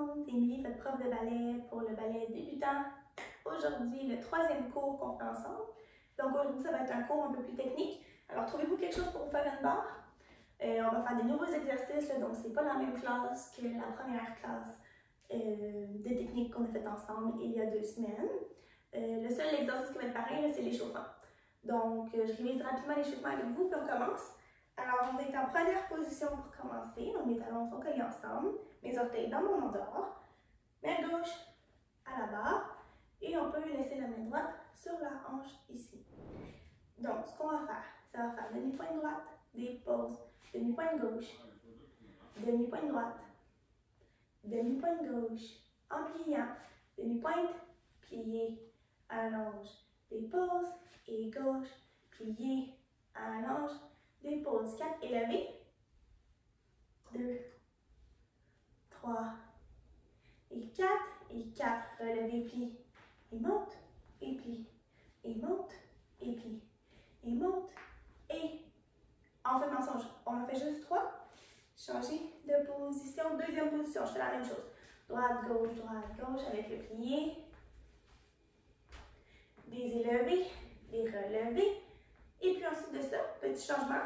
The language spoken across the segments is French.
monde, c'est Émilie, votre prof de ballet pour le ballet débutant. Aujourd'hui, le 3e cours qu'on fait ensemble. Donc aujourd'hui, ça va être un cours un peu plus technique. Alors trouvez-vous quelque chose pour faire une barre. On va faire des nouveaux exercices, là, donc c'est pas la même classe que la première classe de technique qu'on a fait ensemble il y a 2 semaines. Le seul exercice qui va être pareil, c'est l'échauffement. Donc je révise rapidement l'échauffement avec vous, puis on commence. Alors, on est en première position pour commencer. Donc, mes talons sont collés ensemble, mes orteils dans mon endort, main gauche à la barre, et on peut laisser la main droite sur la hanche ici. Donc, ce qu'on va faire, ça va faire demi-pointe droite, des pauses, demi-pointe gauche, demi-pointe droite, demi-pointe gauche, en pliant, demi-pointe, plié, allonge, des pauses, et gauche, plié, allonge, des pauses. 4, élevé. 2, 3, et 4, et 4, relevé, plie, et monte, et plie, et monte, et plie, et monte, et en fait mensonge, on en fait juste 3. Changer de position, deuxième position, je fais la même chose. Droite, gauche, avec le plié. Des élevés, des relevés. Et puis ensuite de ça, petit changement,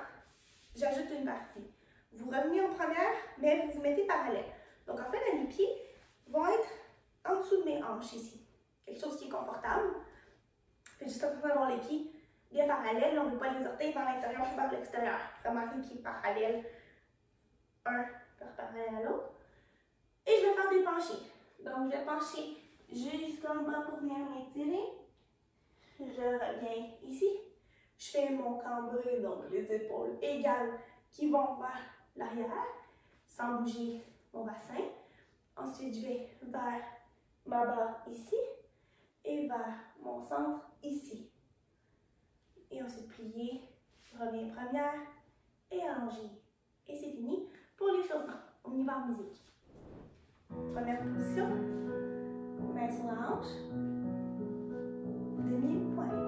j'ajoute une partie. Vous revenez en première, mais vous vous mettez parallèle. Donc en fait, mes pieds vont être en dessous de mes hanches ici. Quelque chose qui est confortable. Faites juste attention d'avoir les pieds bien parallèles. On ne veut pas les orteils vers l'intérieur ou vers l'extérieur. Vraiment les pieds parallèles. Un parallèle à l'autre. Et je vais faire des penchés. Donc je vais pencher jusqu'en bas pour venir m'étirer. Je reviens ici. Je fais mon cambré, donc les épaules égales qui vont vers l'arrière, sans bouger mon bassin. Ensuite, je vais vers ma barre ici et vers mon centre ici. Et ensuite, plier, je reviens première et allonger. Et c'est fini pour l'échauffement. On y va en musique. Première position, main sur la hanche, demi-pointe.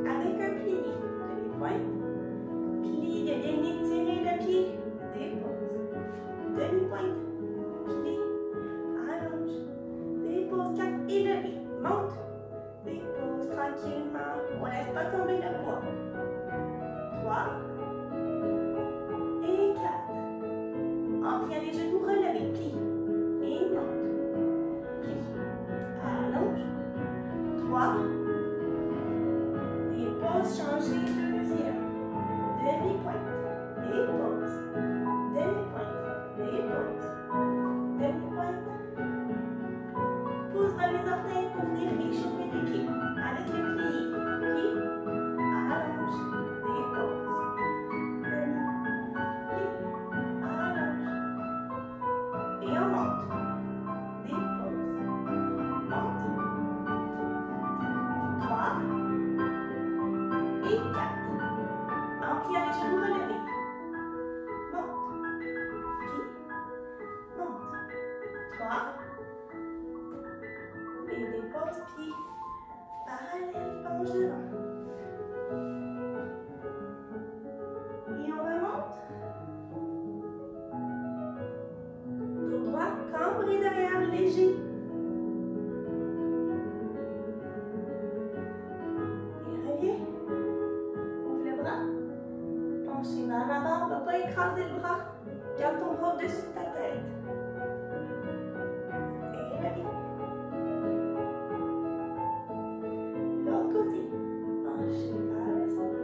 Avec un plié, demi-pointe, plie, bien étirer le pied, dépose, demi-pointe, plie, allonge, dépose, 4, élevé, monte, dépose tranquillement, on ne laisse pas tomber le poids, 3 et 4, en pliant les genoux, relevez, plie, et monte, plie, allonge, 3, dépose, changer, deuxième, demi-pointe, dépose, demi-pointe, dépose, demi-pointe, pousse dans les orteils pour venir échauffer les pieds, avec le pli, plie, allonge, dépose, demi, plie, allonge, et on monte, dépose, monte, 3, et 4. En pliant les genoux relevés. Monte. Plie. Monte. 3. Et dépose, plie. Parallèle, penche devant. Et on remonte. Dos droit, cambré derrière, léger. Vers la barre, ne va pas écraser le bras. Garde ton bras au-dessus de ta tête. Et reviens. L'autre côté. Penchez vers le sol.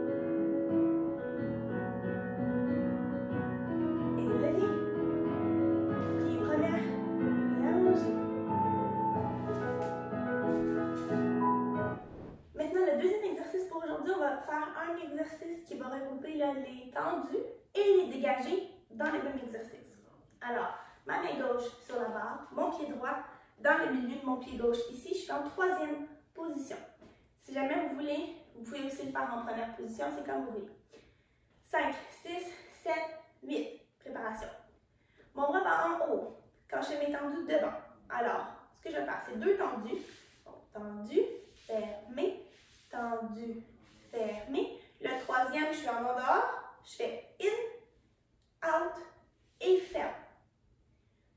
Et reviens. Pied première. Et allongez. Maintenant, le deuxième exercice pour aujourd'hui, on va faire un exercice qui va regrouper là, les tendus et les dégagés dans le même exercice. Alors, ma main gauche sur la barre, mon pied droit dans le milieu de mon pied gauche. Ici, je suis en 3e position. Si jamais vous voulez, vous pouvez aussi le faire en première position, c'est comme vous voulez. 5, 6, 7, 8. Préparation. Mon bras va en haut quand je fais mes tendus devant. Alors, ce que je vais faire, c'est 2 tendus. Donc, tendu, fermé, tendu, fermé. troisième, je suis en dehors. Je fais in, out et ferme.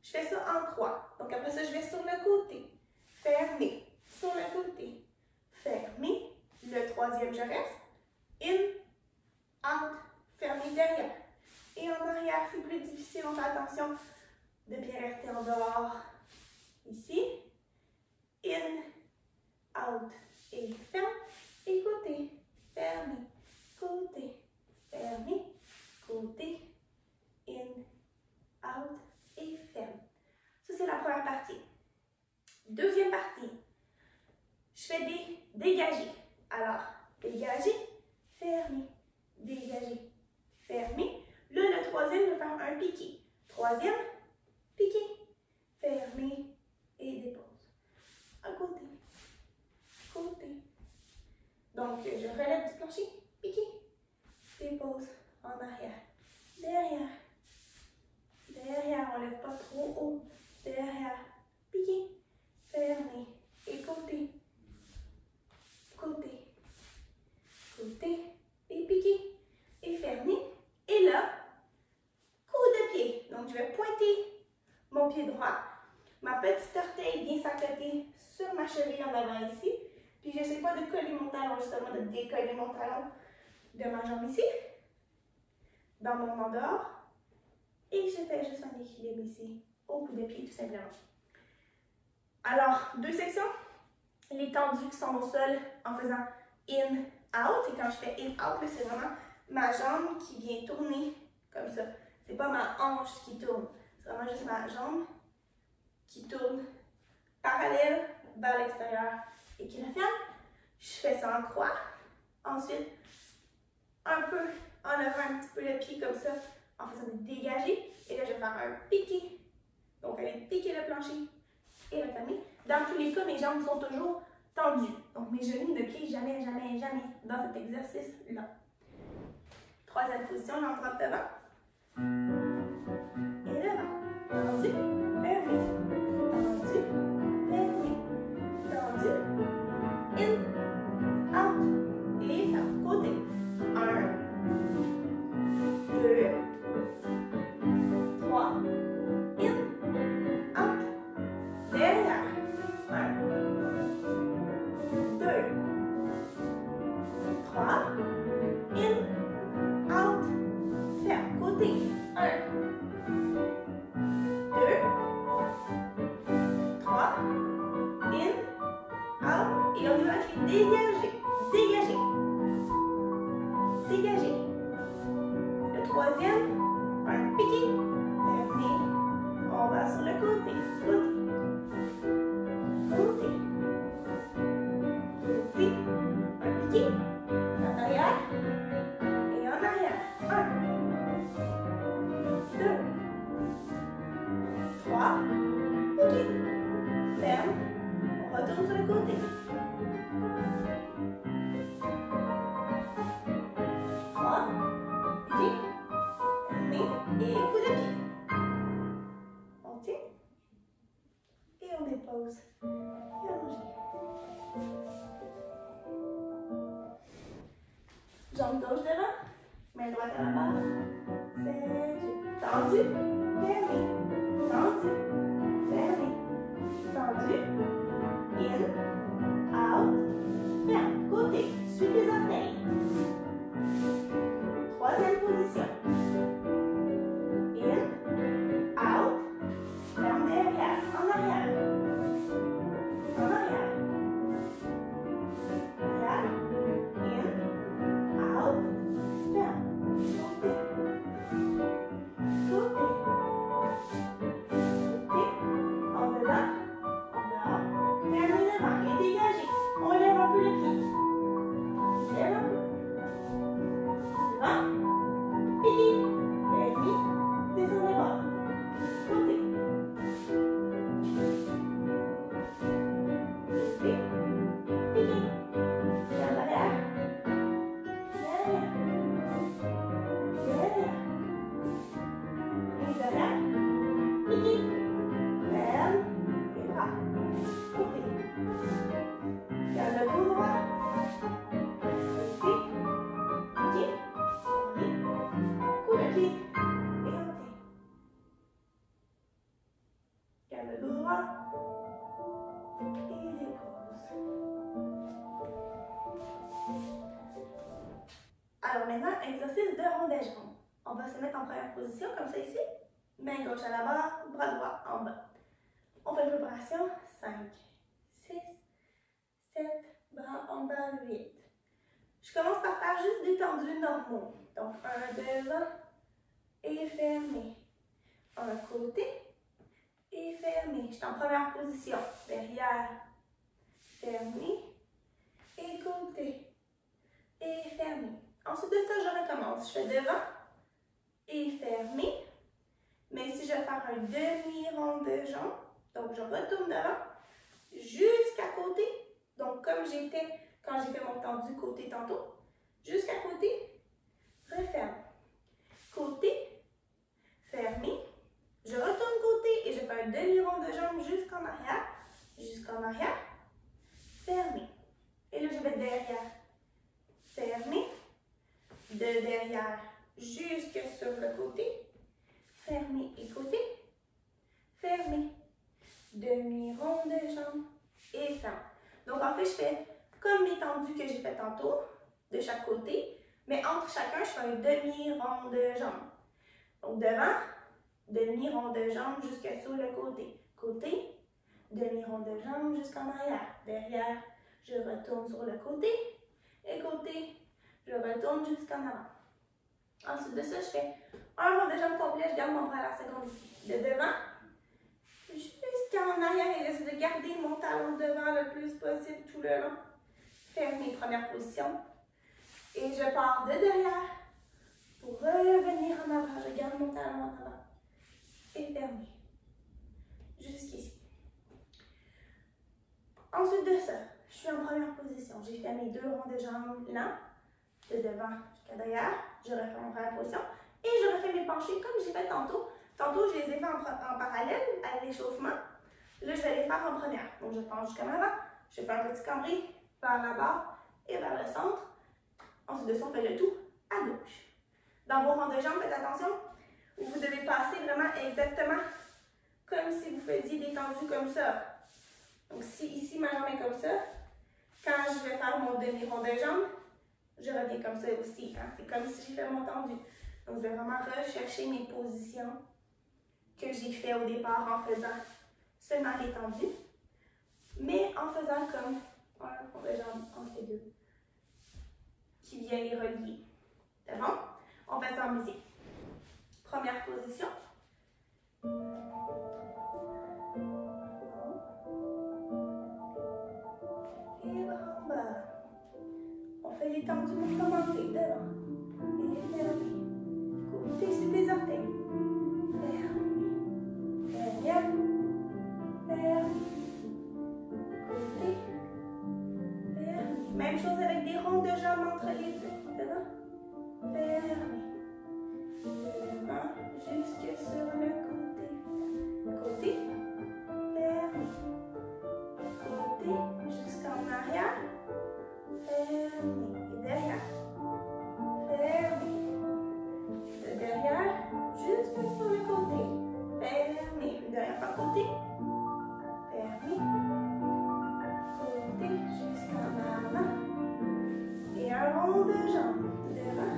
Je fais ça en 3. Donc après ça, je vais sur le côté. Fermer. Sur le côté. Fermer. Le troisième, je reste. In, out, fermer derrière. Et en arrière, c'est plus difficile. On fait attention de bien rester en dehors. Ici. In, out et ferme. Et côté. Fermé. Côté. Fermé. Côté. In, out et ferme. Ça, c'est la première partie. Deuxième partie. Je fais des dégagés. Alors, dégager, fermer, dégager, fermer. Là, le troisième, je vais faire un piqué. Troisième, piqué, fermer et dépose. À côté, côté. Donc, je relève du plancher, piqué, dépose, en arrière, derrière, derrière, on ne lève pas trop haut, derrière, piqué, fermer et côté, côté, côté, et piqué, et fermer. Et là, coup de pied. Donc, je vais pointer mon pied droit. Ma petite orteil vient s'accoter sur ma cheville en avant ici. Puis, je n'essaie pas de coller mon talon, justement, de décoller mon talon de ma jambe ici. Dans mon en dehors. Et je fais juste un équilibre ici, au coup de pied, tout simplement. Alors, deux sections. Les tendus qui sont au sol en faisant in, out. Et quand je fais in, out, c'est vraiment ma jambe qui vient tourner comme ça. C'est pas ma hanche qui tourne. C'est vraiment juste ma jambe qui tourne parallèle vers l'extérieur et qui la ferme. Je fais ça en croix. Ensuite, un peu en levant un petit peu le pied comme ça, en faisant des dégagés. Et là, je vais faire un piqué. Donc, aller piquer le plancher et le fermer. Dans tous les cas, mes jambes sont toujours tendues. Donc, mes genoux ne plient jamais, jamais, jamais dans cet exercice-là. Troisième position, j'entre devant. Et devant. Tendu, fermé. Tendu, fermé. Tendu, in, out. Et ferme. Côté. 1, 2, 3. In, out. Derrière. 1, 2, 3. In, out, ferme, côté, 1, 2, 3, in, out, et on y va avec les dégagés, dégagés, dégagés. Le troisième, un piqué, fermé, on va sur le côté, côté, côté, côté, un piqué, en arrière, et en arrière. 1, 2, 3, piqué, ferme, on retourne sur le côté. 3, piqué, fermé, et coup de pied. On tient, et on dépose, et allongé. Jambe gauche devant, main droite à la barre, serré, tendu, fermé, tendu, fermé, tendu, in, out, ferme, côté, suis les orteils. Troisième position. In, out, ferme derrière, en arrière, en arrière, arrière, in, out, ferme, côté, côté, exercice de rond des jambes. On va se mettre en première position, comme ça ici. Main gauche à la barre, bras droit en bas. On fait préparation. 5, 6, 7, bras en bas, 8. Je commence par faire juste des tendus normaux. Donc, un devant et fermé. Un côté et fermé. Je suis en première position. Derrière, fermé. Et côté et fermé. Ensuite de ça, je recommence. Je fais devant et fermé. Mais ici, je vais faire un demi-rond de jambes. Donc, je retourne devant jusqu'à côté. Donc, comme j'étais quand j'ai fait mon tendu côté tantôt. Jusqu'à côté, referme. Côté, fermé. Je retourne côté et je fais un demi-rond de jambes jusqu'en arrière. Jusqu'en arrière, fermé. Et là, je vais derrière. Fermé. De derrière jusque sur le côté. Fermé et côté. Fermé. Demi-rond de jambes et ferme. Donc, en fait, je fais comme mes tendus que j'ai fait tantôt, de chaque côté, mais entre chacun, je fais un demi-rond de jambes. Donc, devant, demi-rond de jambes jusqu'à sur le côté. Côté, demi-rond de jambes jusqu'en arrière. Derrière, je retourne sur le côté. Et côté, je retourne jusqu'en avant. Ensuite de ça, je fais un rond de jambes complet, je garde mon bras à la seconde ici. De devant, jusqu'en arrière et j'essaie de garder mon talon devant le plus possible tout le long. Fermé, première position. Et je pars de derrière pour revenir en avant. Je garde mon talon en avant. Et fermé. Jusqu'ici. Ensuite de ça, je suis en première position. J'ai fait mes 2 ronds de jambes lents. De devant jusqu'à derrière. Je refais mon première position. Et je refais mes penchés comme j'ai fait tantôt. Tantôt, je les ai fait en parallèle à l'échauffement. Là, je vais les faire en première. Donc, je penche jusqu'en avant. Je fais un petit cambri vers la barre et vers le centre. Ensuite de ça, on fait le tout à gauche. Dans vos ronds de jambes, faites attention. Vous devez passer vraiment exactement comme si vous faisiez des tendus comme ça. Donc, si ici, ma jambe est comme ça, quand je vais faire mon demi-rond de jambes, je reviens comme ça aussi. Hein? C'est comme si j'ai fait mon tendu. Donc, je vais vraiment rechercher mes positions que j'ai fait au départ en faisant seulement les tendus, mais en faisant comme un rond de jambes entre les deux, qui vient les relier. C'est bon? On fait ça en musique. Première position. Et bras en bas. On fait les tendus pour commencer. Devant. Et fermé. Côté sur les orteils. Fermé. Derrière. Fermé. Côté. Fermé. Même chose avec des ronds de jambes entre les deux. Devant. Fermé. Devant. Jusque sur le côté. Côté. Fermé. Côté. Jusqu'en arrière. Fermé. Et derrière. Fermé. De derrière. Jusque sur le côté. Fermé. Derrière par côté. Fermé. Côté. Jusqu'en avant. Et un rond de jambes. Devant.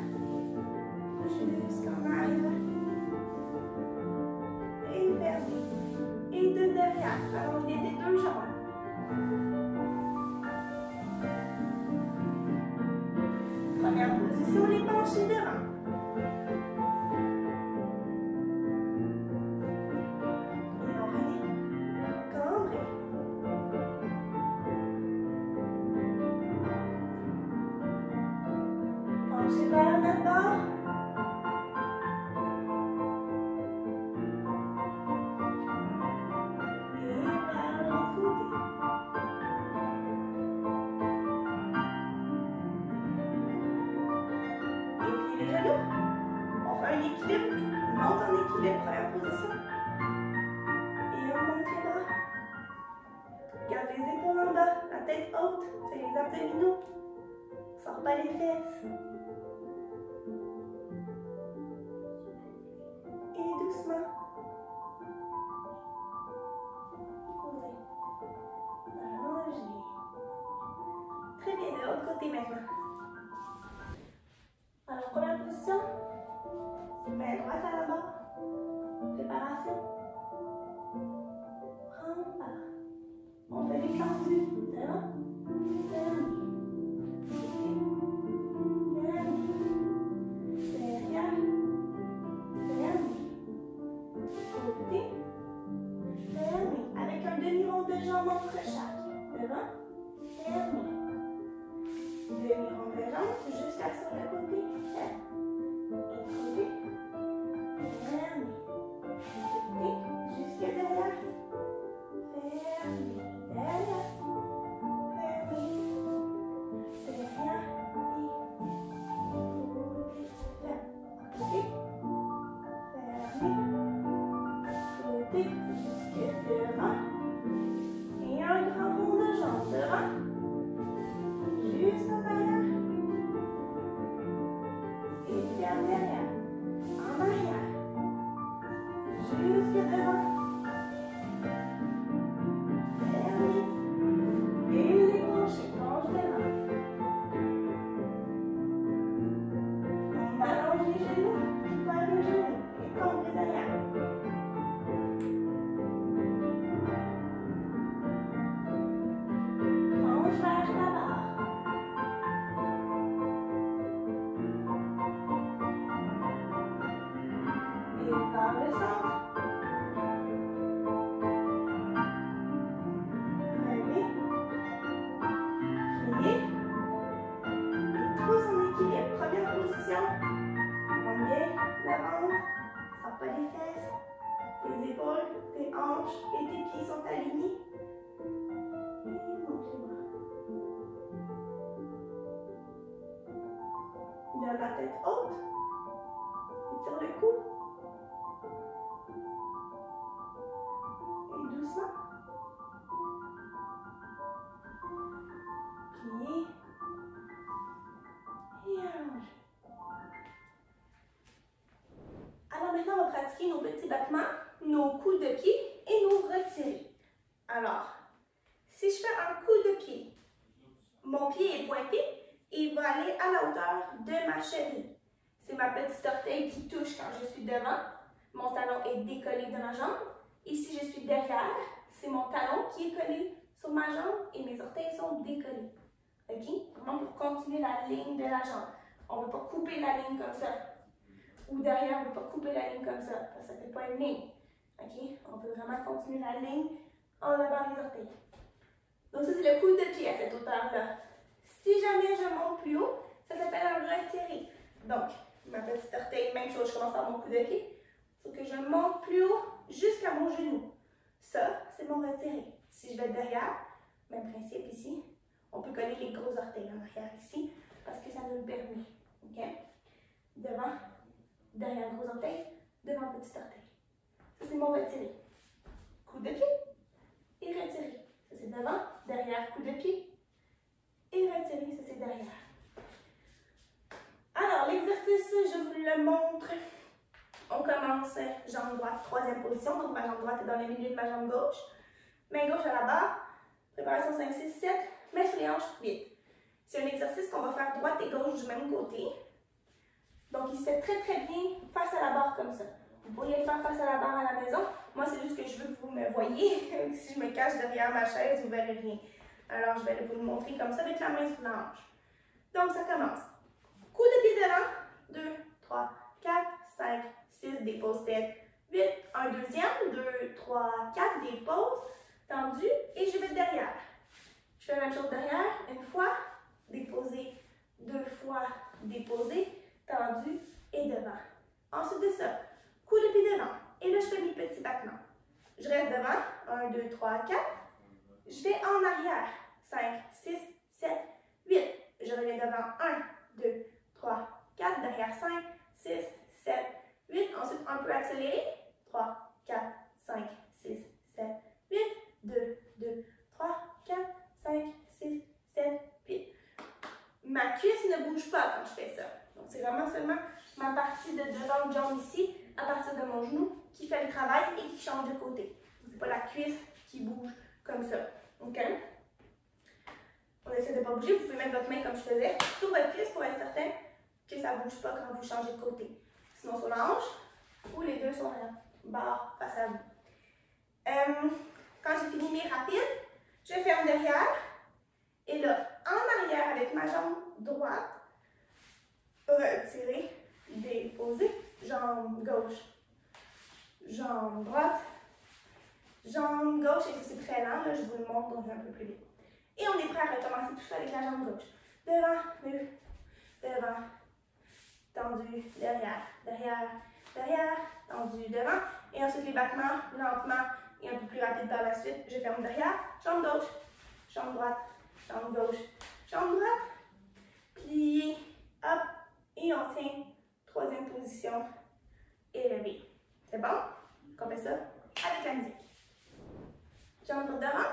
Jusqu'en arrière. Et fermé. Et de derrière. Allongez les 2 jambes. Première position, les penchés devant. Et on revient. Cambré. Penchez vers notre bord. Première position. Et on monte les bras. Garde les épaules en bas, la tête haute, c'est les abdominaux. Sors pas les fesses. Et doucement. Posez. Allongez. Très bien, de l'autre côté maintenant. Alors, première épaules, tes hanches et tes pieds sont alignés. Et monte les bras. Garde la tête haute. Étire le cou. Et doucement. Pliez. Et allonge. Alors maintenant, on va pratiquer nos petits battements, nos coups de pied et nos retirés. Alors, si je fais un coup de pied, mon pied est pointé et il va aller à la hauteur de ma cheville. C'est ma petite orteil qui touche quand je suis devant. Mon talon est décollé de ma jambe. Et si je suis derrière, c'est mon talon qui est collé sur ma jambe et mes orteils sont décollés. OK? Vraiment pour continuer la ligne de la jambe. On ne veut pas couper la ligne comme ça. Ou derrière, on ne veut pas couper la ligne comme ça. Parce que ça ne fait pas une ligne. OK? On veut vraiment continuer la ligne en levant les orteils. Donc ça, c'est le coup de pied à cette hauteur-là. Si jamais je monte plus haut, ça s'appelle un retiré. Donc, ma petite orteil, même chose, je commence par mon coup de pied. Il faut que je monte plus haut jusqu'à mon genou. Ça, c'est mon retiré. Si je vais derrière, même principe ici, on peut coller les gros orteils en arrière ici, parce que ça nous le permet. OK? Devant, derrière gros orteil, devant petit orteil. Ça, c'est mon retiré. Coup de pied et retiré. Ça, c'est devant, derrière, coup de pied et retiré. Ça, c'est derrière. Alors, l'exercice, je vous le montre. On commence jambe droite, troisième position. Donc, ma jambe droite est dans le milieu de ma jambe gauche. Main gauche à la barre. Préparation 5, 6, 7. Main sur les hanches, 8. C'est un exercice qu'on va faire droite et gauche du même côté. Donc, il se fait très, très bien face à la barre comme ça. Vous pourriez le faire face à la barre à la maison. Moi, c'est juste que je veux que vous me voyez. Si je me cache derrière ma chaise, vous ne verrez rien. Alors, je vais vous le montrer comme ça avec la main sur la hanche. Donc, ça commence. Coup de pied devant. 2, 3, 4, 5, 6, dépose 7, 8. Un deuxième. 2, 3, 4, dépose. Tendu. Et je vais derrière. Je fais la même chose derrière. Une fois. Déposer. 2 fois. Déposer. Tendu. Et devant. Ensuite de ça. Coup de pied devant. Et là, je fais mes petits battements. Je reste devant. 1, 2, 3, 4. Je vais en arrière. 5, 6, 7, 8. Je reviens devant. 1, 2, 3, 4. Derrière 5, 6, 7, 8. Ensuite, un peu accéléré. 3, 4, 5, 6, 7, 8. 2, 2, 3, 4, 5, 6, 7, 8. Ma cuisse ne bouge pas quand je fais ça. Donc, c'est vraiment seulement ma partie de devant de jambe ici, à partir de mon genou, qui fait le travail et qui change de côté. Ce n'est pas la cuisse qui bouge comme ça. OK? On essaie de ne pas bouger. Vous pouvez mettre votre main comme je faisais sur votre cuisse pour être certain que ça ne bouge pas quand vous changez de côté. Sinon, sur la hanche, ou les deux sont là, barre face à vous. Quand j'ai fini mes rapides, je ferme derrière. Et là, en arrière, avec ma jambe droite, retirer, déposer, jambe gauche, jambe droite, jambe gauche, et c'est très lent, là, je vous le montre, donc je vais un peu plus vite. Et on est prêt à recommencer tout ça avec la jambe gauche. Devant, devant, tendu, derrière, derrière, derrière, tendu, devant. Et ensuite les battements, lentement et un peu plus rapide par la suite. Je ferme derrière, jambe gauche, jambe droite, jambe gauche, jambe droite, plié, hop, et on tient, troisième position, élevé. C'est bon? On fait ça avec la musique. Jambe droite devant.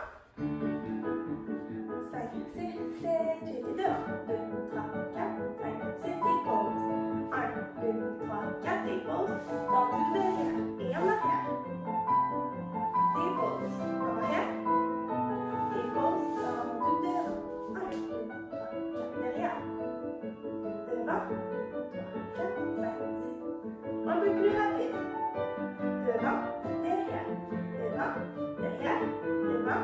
5, 6, 7, 8 et devant. 2, 3, 4, 5, 6, dépose. 1, 2, 3, 4, dépose. Tendu derrière et en arrière. Dépose. En arrière. Dépose. Tendu devant. 1, 2, 3, 4, derrière. Devant. 3, 4, 5, 6. Un peu plus rapide. Devant, derrière. Devant, derrière. Devant,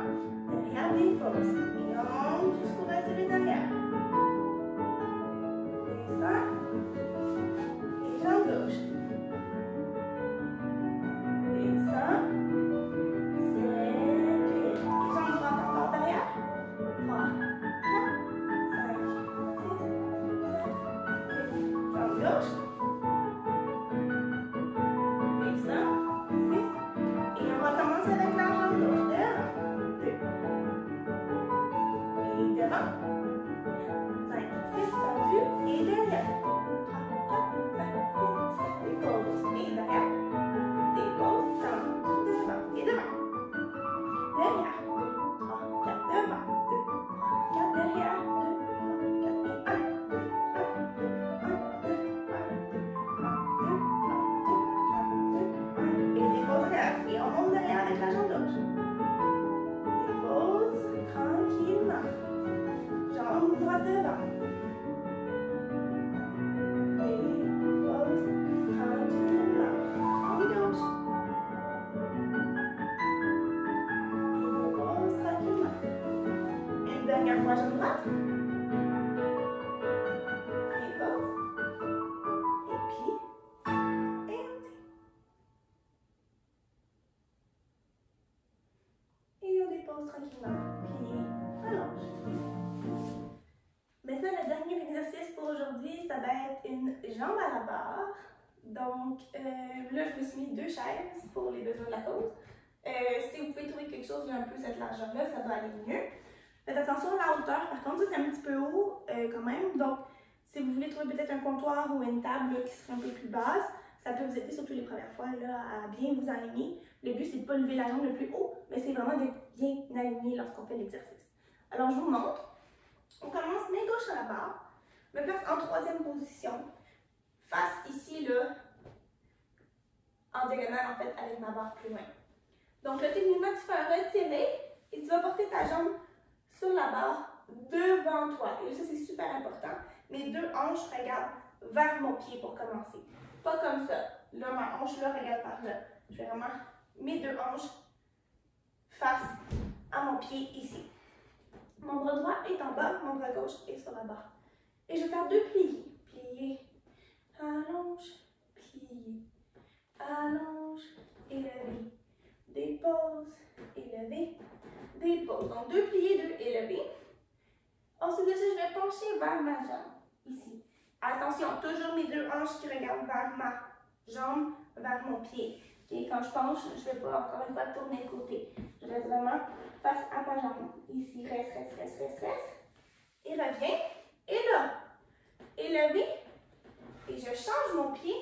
droite. Et pause. Et plie. Et on tient. Et on dépose tranquillement. Plie. Allonge. Maintenant, le dernier exercice pour aujourd'hui, ça va être une jambe à la barre. Donc, là, je me suis mis 2 chaises pour les besoins de la cause. Si vous pouvez trouver quelque chose d'un peu cette largeur-là, ça va aller mieux. Faites attention à la hauteur. Par contre, ça, c'est un petit peu haut quand même. Donc, si vous voulez trouver peut-être un comptoir ou une table là, qui serait un peu plus basse, ça peut vous aider, surtout les premières fois, là, à bien vous aligner. Le but, c'est de ne pas lever la jambe le plus haut, mais c'est vraiment d'être bien aligné lorsqu'on fait l'exercice. Alors, je vous montre. On commence main gauche à la barre. Je me place en 3e position. Face ici, là, en diagonale, en fait, avec ma barre plus loin. Donc, là, techniquement, tu vas retirer et tu vas porter ta jambe sur la barre devant toi. Et ça, c'est super important. Mes 2 hanches regardent vers mon pied pour commencer. Pas comme ça. Là, ma hanche, là, regarde par là. Je vais vraiment mes 2 hanches face à mon pied ici. Mon bras droit est en bas, mon bras gauche est sur la barre. Et je vais faire 2 pliés. Plier, allonge, plier, allonge, élever, dépose, élever, dépose. Donc 2 pliés, 2 élevés. Ensuite de ça, je vais pencher vers ma jambe, ici. Attention, toujours mes 2 hanches qui regardent vers ma jambe, vers mon pied. Et quand je penche, je ne vais pas encore une fois tourner de côté. Je reste vraiment face à ma jambe. Ici, reste. Et reviens. Et là, élevé. Et je change mon pied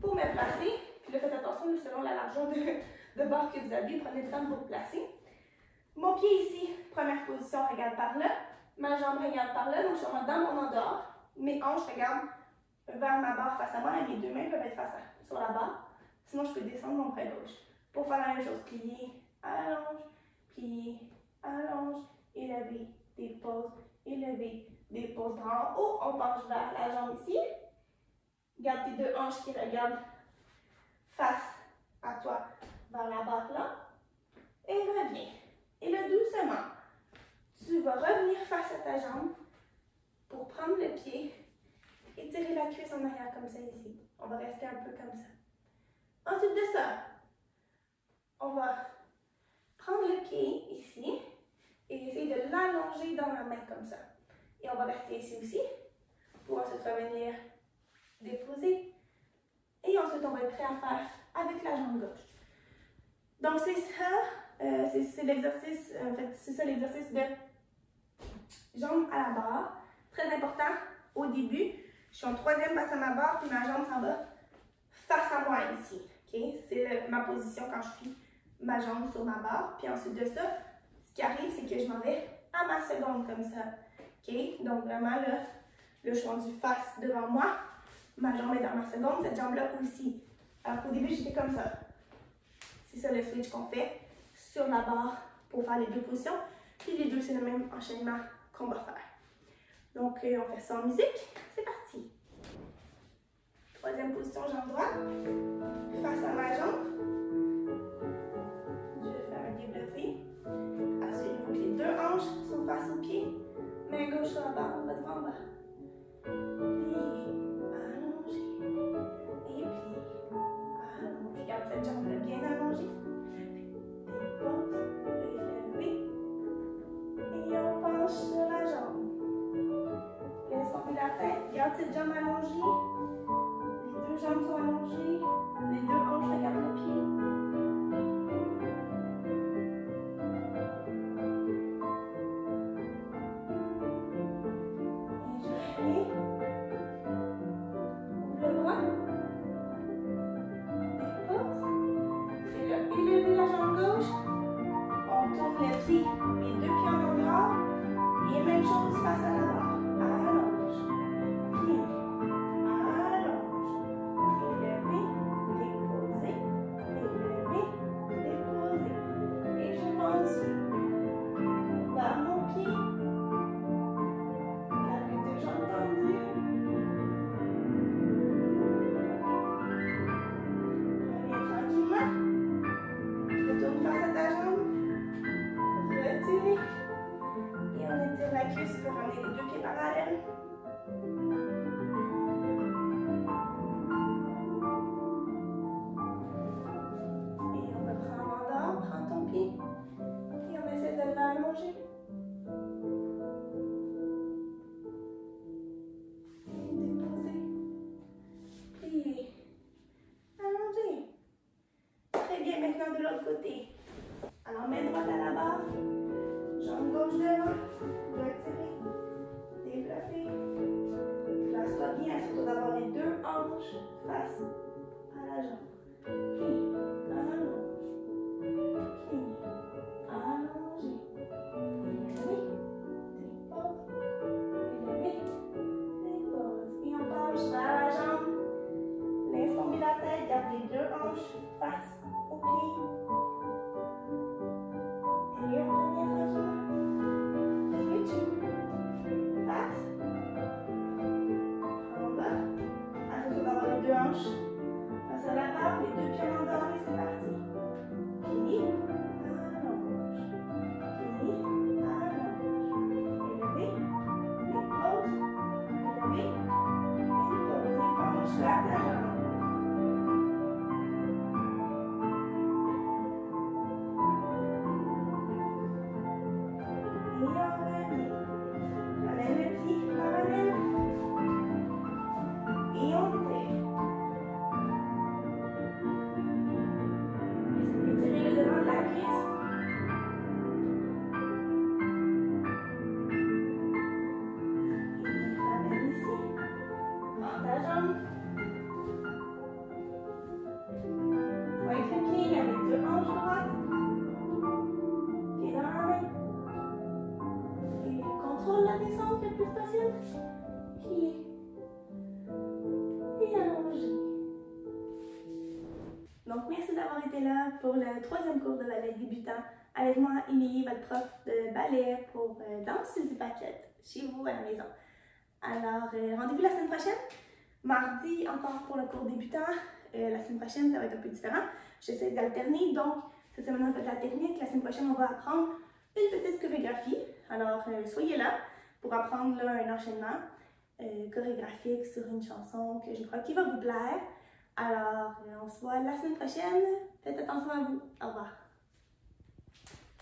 pour me placer. Puis là, faites attention selon la largeur de barre que vous avez. Prenez le temps de vous placer. Mon pied ici, première position, regarde par là. Ma jambe regarde par là. Donc, je suis dans mon endort. Mes hanches regardent vers ma barre face à moi. Et mes 2 mains peuvent être sur la barre. Sinon, je peux descendre mon bras gauche. Pour faire la même chose, plier, allonge, plier, allonge, élever, dépose, élever, dépose. En haut, on penche vers la jambe ici. Garde tes 2 hanches qui regardent face à toi vers la barre là. Et reviens. Et là, doucement, tu vas revenir face à ta jambe pour prendre le pied et tirer la cuisse en arrière comme ça ici. On va rester un peu comme ça. Ensuite de ça, on va prendre le pied ici et essayer de l'allonger dans la main comme ça. Et on va rester ici aussi pour ensuite revenir déposer. Et ensuite, on va être prêt à faire avec la jambe gauche. Donc, c'est ça, c'est l'exercice, en fait, c'est ça l'exercice de jambe à la barre. Très important, au début, je suis en 3e face à ma barre, puis ma jambe s'en va face à moi ici. Okay? C'est ma position quand je suis ma jambe sur ma barre. Puis ensuite de ça, ce qui arrive, c'est que je m'en vais à ma seconde comme ça. Okay? Donc vraiment, là, je suis rendue face devant moi. Ma jambe est dans ma seconde, cette jambe-là aussi. Alors qu'au début, j'étais comme ça. C'est ça le switch qu'on fait sur la barre pour faire les 2 positions. Puis les 2, c'est le même enchaînement qu'on va faire. Donc, on fait ça en musique. C'est parti. 3e position, jambe droite. Face à ma jambe. Je vais faire un développé. Assurez-vous que les 2 hanches sont face au pied. Main gauche sur la barre, votre bras en bas. Plier, allonger. Et plier, allonger. Garde cette jambe-là bien allongée. Dépose, élever. Et on penche sur la jambe. Laisse tomber la tête. Garde cette jambe allongée. Les 2 jambes sont allongées. Les 2 hanches regardent le pied. Et je reviens. Ouvre le bras. Dépose. Et là, élevez la jambe gauche. On tourne les pieds. Les 2 pieds en endroit. Et même chose face à la barre. Allonge. Plie. Allonge. Élever. Déposer. hanche. Passe à la barre, les deux pieds en dehors et c'est parti. Plie, allonge. Plie, allonge. Élevé, dépose, élevé, dépose. Et penche vers ta jambe. Et on ramène. Ramène le pied, on ramène. Et on tire. Étirez le devant de la cuisse. Et ramène ici. Prends ta jambe. Avec le pied, avec deux hanches droites. Pied dans la main. Et contrôle la descente le plus possible. Pied. Et allongé. Donc, merci d'avoir été là pour le troisième cours de ballet débutant avec moi, Émilie, votre prof de ballet pour danse Suzy Paquette, chez vous à la maison. Alors, rendez-vous la semaine prochaine. Mardi, encore pour le cours débutant. La semaine prochaine, ça va être un peu différent. J'essaie d'alterner. Donc, cette semaine, on fait de la technique. La semaine prochaine, on va apprendre une petite chorégraphie. Alors, soyez là pour apprendre là, un enchaînement chorégraphique sur une chanson que je crois qui va vous plaire. Alors, on se voit la semaine prochaine. Faites attention à vous. Au revoir.